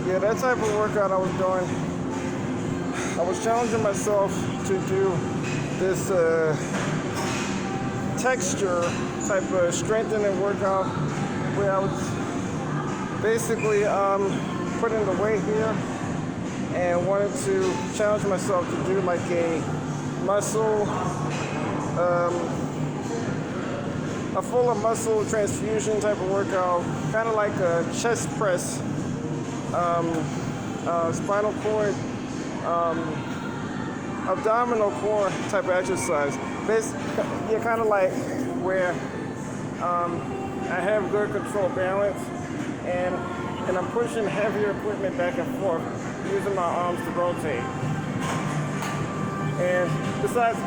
Yeah, that type of workout I was doing, I was challenging myself to do this texture type of strengthening workout where I was basically putting the weight here and wanted to challenge myself to do like a muscle, a full of muscle transfusion type of workout, kind of like a chest press, spinal cord, abdominal core type of exercise. You're kind of like where I have good control balance and I'm pushing heavier equipment back and forth using my arms to rotate. And besides,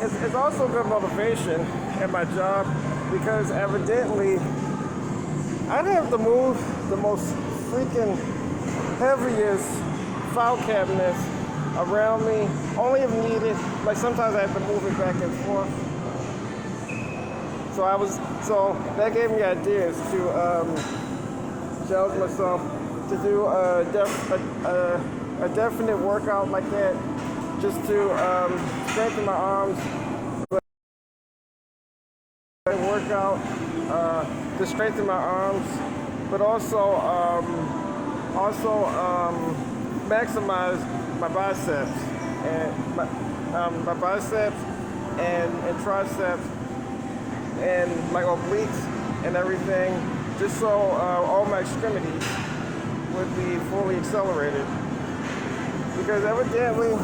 it's also good motivation at my job because evidently I'd have to move the most freaking heaviest file cabinets around me, only if needed. Like sometimes I have to move it back and forth. So that gave me ideas to challenge myself to do a definite workout like that, just to strengthen my arms. Workout to strengthen my arms, but also maximize my biceps and my biceps and triceps and my obliques and everything, just so all my extremities would be fully accelerated. Because evidently,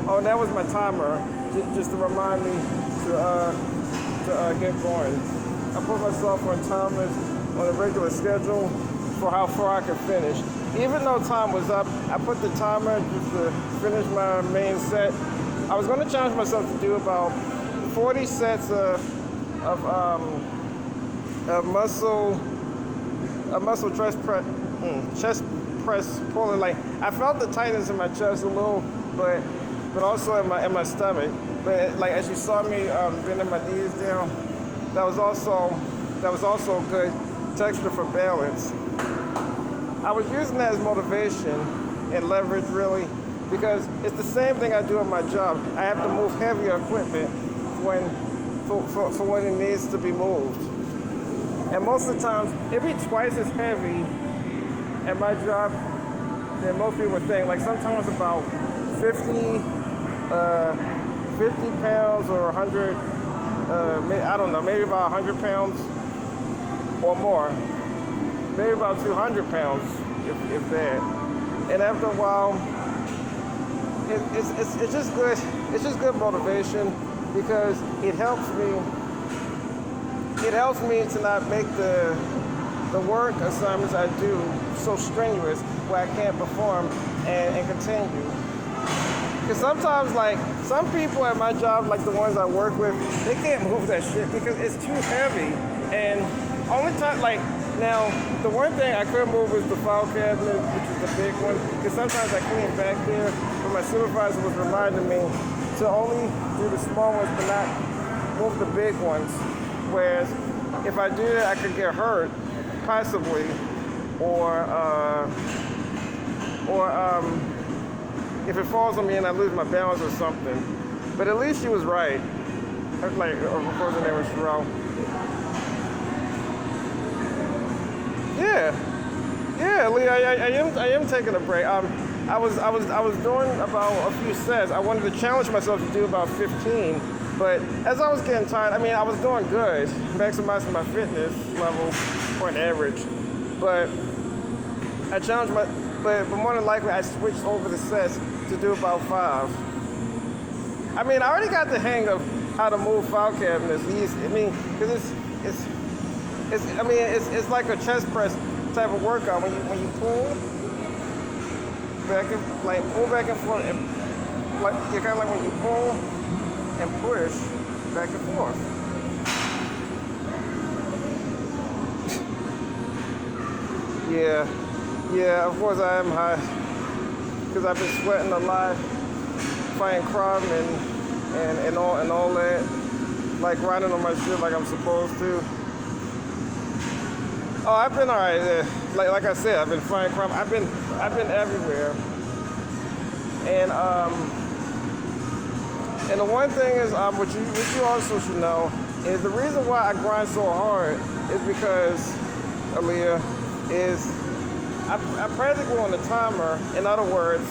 oh, that was my timer, just to remind me to get going. I put myself on timers on a regular schedule for how far I could finish. Even though time was up, I put the timer just to finish my main set. I was going to challenge myself to do about 40 sets of muscle chest press pulling. Like I felt the tightness in my chest a little, but also in my stomach. But like as you saw me bending my knees down, that was also good texture for balance. I was using that as motivation and leverage really, because it's the same thing I do at my job. I have to move heavier equipment for when it needs to be moved. And most of the times, it'd be twice as heavy at my job than most people would think. Like sometimes about 50 pounds or 100, I don't know, maybe about 100 pounds or more. Maybe about 200 pounds, if that. And after a while, it's just good. It's just good motivation because it helps me. It helps me to not make the work assignments I do so strenuous where I can't perform and continue. Because sometimes, like, some people at my job, like the ones I work with, they can't move that shit because it's too heavy. And only time, like, now, the one thing I could move is the file cabinet, which is the big one, because sometimes I clean back there, but my supervisor was reminding me to only do the small ones, but not move the big ones. Whereas, if I do that, I could get hurt, possibly, or if it falls on me and I lose my balance or something. But at least she was right. Like, of course, her name was Sherelle. Yeah, Lee. I am taking a break. I was doing about a few sets. I wanted to challenge myself to do about 15, but as I was getting tired, I mean, I was doing good, maximizing my fitness level for an average. But I challenged but more than likely, I switched over the sets to do about 5. I mean, I already got the hang of how to move file cabinets. I mean, because it's like a chest press type of workout when you pull back and forth, and like you're kind of like when you pull and push back and forth. Yeah, of course I am high because I've been sweating a lot, fighting crime and all that, like riding on my shit like I'm supposed to. Oh, I've been all right. Like I said, I've been flying crime. I've been everywhere. And and the one thing is, what you also should know is the reason why I grind so hard is because, Aaliyah, is I practically on the timer. In other words,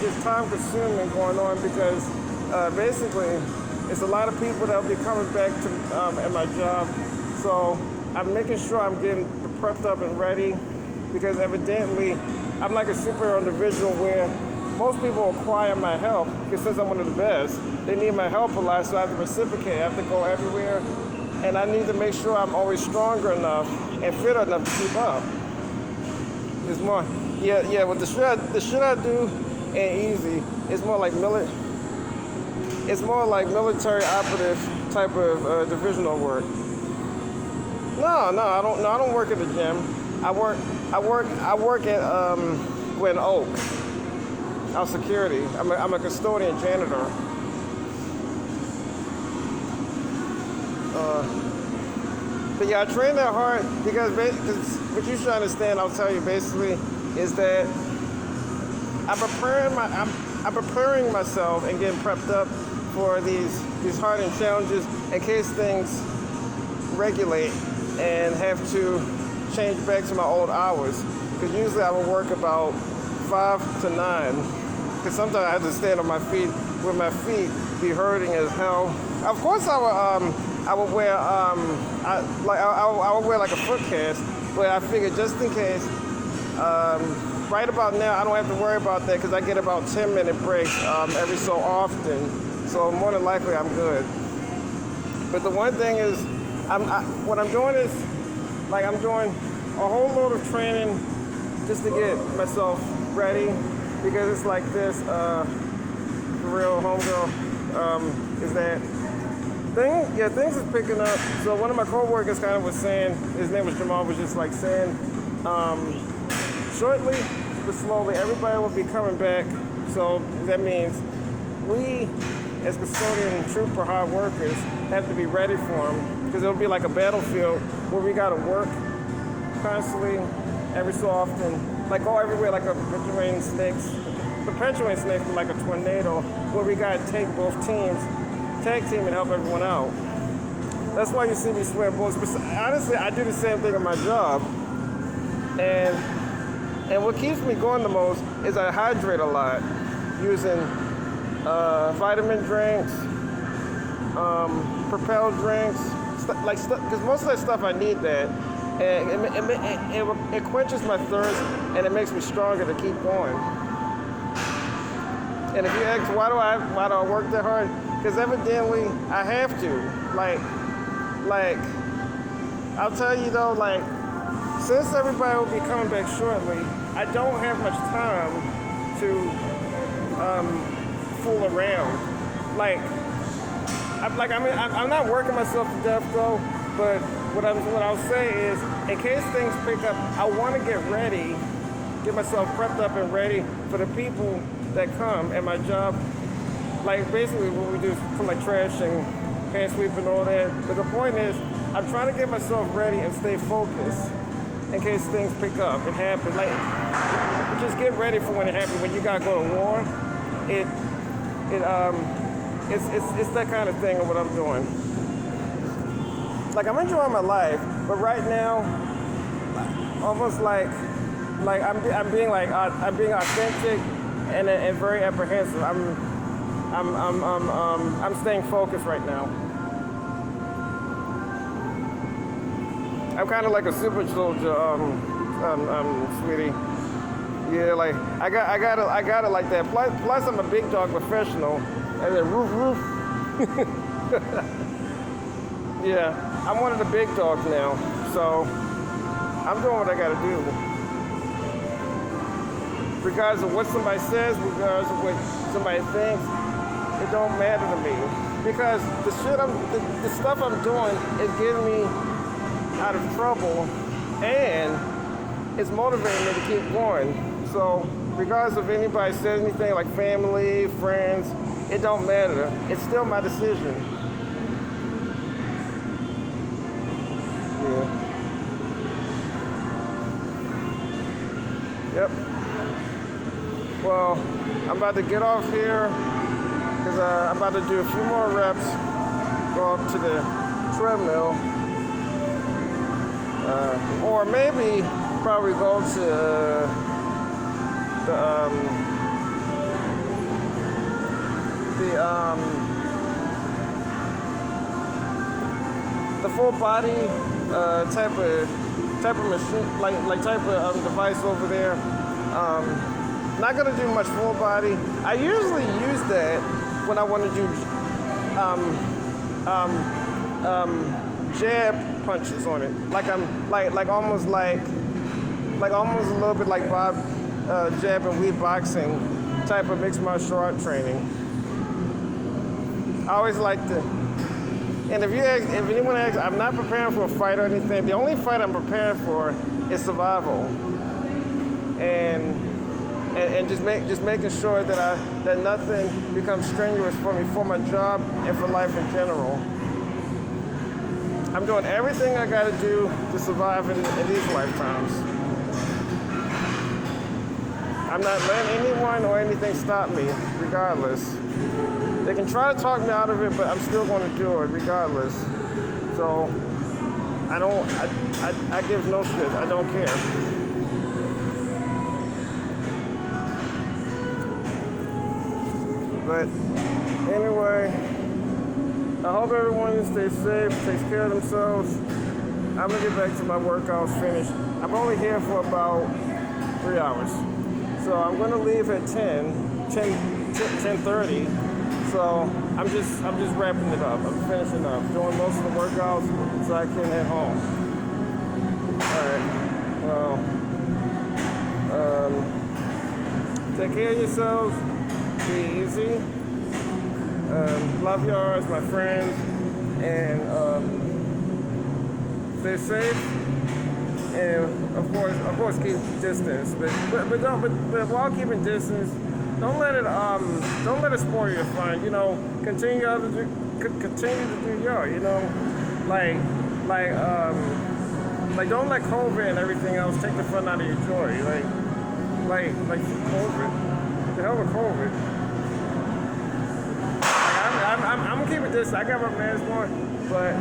it's time consuming going on because basically it's a lot of people that'll be coming back to at my job. So I'm making sure I'm getting prepped up and ready because evidently I'm like a superhero individual where most people require my help because since I'm one of the best, they need my help a lot, so I have to reciprocate. I have to go everywhere, and I need to make sure I'm always stronger enough and fit enough to keep up. It's more, yeah. With the shit I do ain't easy. It's more like military operative type of divisional work. No, I don't work at the gym. I work at Glen Oak. House security. I'm a custodian janitor. But yeah, I train that hard because what you should understand, I'll tell you basically, is that I'm preparing myself and getting prepped up for these hardened challenges in case things regulate and have to change back to my old hours. Because usually I will work about 5 to 9. Because sometimes I have to stand on my feet with my feet be hurting as hell. Of course I would wear I would wear like a foot cast, but I figured just in case. Right about now I don't have to worry about that because I get about 10-minute breaks every so often. So more than likely I'm good. But the one thing is, what I'm doing is, like I'm doing a whole load of training just to get myself ready because it's like this, for real, homegirl, is that things is picking up. So one of my co-workers kind of was saying, his name was Jamal, was just like saying, shortly but slowly, everybody will be coming back. So that means we, as custodian trooper hard workers, have to be ready for them because it'll be like a battlefield where we gotta work constantly, every so often, like go everywhere like a perpetuating snakes, but like a tornado, where we gotta take both teams, tag team and help everyone out. That's why you see me swear bullets. But honestly, I do the same thing in my job, and what keeps me going the most is I hydrate a lot using vitamin drinks, Propel drinks, because most of that stuff I need that, and it quenches my thirst and it makes me stronger to keep going. And if you ask why do I work that hard, because evidently I have to. Like I'll tell you though, like since everybody will be coming back shortly, I don't have much time to fool around. I'm not working myself to death though, but what I'll say is, in case things pick up, I want to get ready, get myself prepped up and ready for the people that come at my job. Like basically what we do is for like trash and pan sweep and all that. But the point is, I'm trying to get myself ready and stay focused in case things pick up and happen. Like, just get ready for when it happens. When you gotta go to war, it's that kind of thing of what I'm doing. Like I'm enjoying my life, but right now, almost like I'm being authentic and very apprehensive. I'm staying focused right now. I'm kind of like a super soldier, sweetie. Yeah, like I got it like that. Plus, I'm a big dog professional, and then roof. Yeah, I'm one of the big dogs now, so I'm doing what I got to do. Regardless of what somebody says, regardless of what somebody thinks, it don't matter to me because the stuff I'm doing is getting me out of trouble, and it's motivating me to keep going. So regardless of anybody says anything, like family, friends, it don't matter. It's still my decision. Yeah. Yep. Well, I'm about to get off here because I'm about to do a few more reps. Go up to the treadmill, or maybe probably go to the full body type of machine, like type of device over there. Not gonna do much full body. I usually use that when I want to do jab punches on it. Like I'm like almost a little bit like Bob jab and weed boxing type of mixed martial art training. I always like to. And if anyone asks, I'm not preparing for a fight or anything. The only fight I'm preparing for is survival, and just making sure that nothing becomes strenuous for me, for my job and for life in general. I'm doing everything I got to do to survive in these lifetimes. I'm not letting anyone or anything stop me, regardless. They can try to talk me out of it, but I'm still going to do it regardless. So I give no shit. I don't care. But anyway, I hope everyone stays safe, takes care of themselves. I'm gonna get back to my workouts finished. I'm only here for about 3 hours. So I'm gonna leave at 10:30. So I'm just wrapping it up. I'm finishing up, doing most of the workouts so I can head home. All right. Well, take care of yourselves. Be easy. Love yours, my friends, and stay safe. And of course, keep distance. But while keeping distance, don't let it spoil your fun. You know, continue to do your. You know, like don't let COVID and everything else take the fun out of your joy. Like COVID. The hell with COVID. I'm keeping this. I got my mask on, but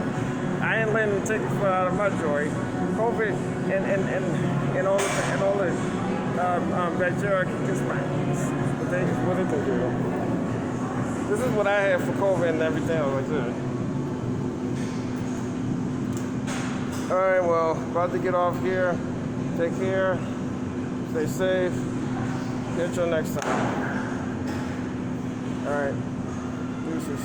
I ain't letting it take the fun out of my joy. COVID and all the bacteria can kiss my ass. What it can do. This is what I have for COVID and everything else like that. All right, well, about to get off here. Take care. Stay safe. Catch you next time. All right. Deuces.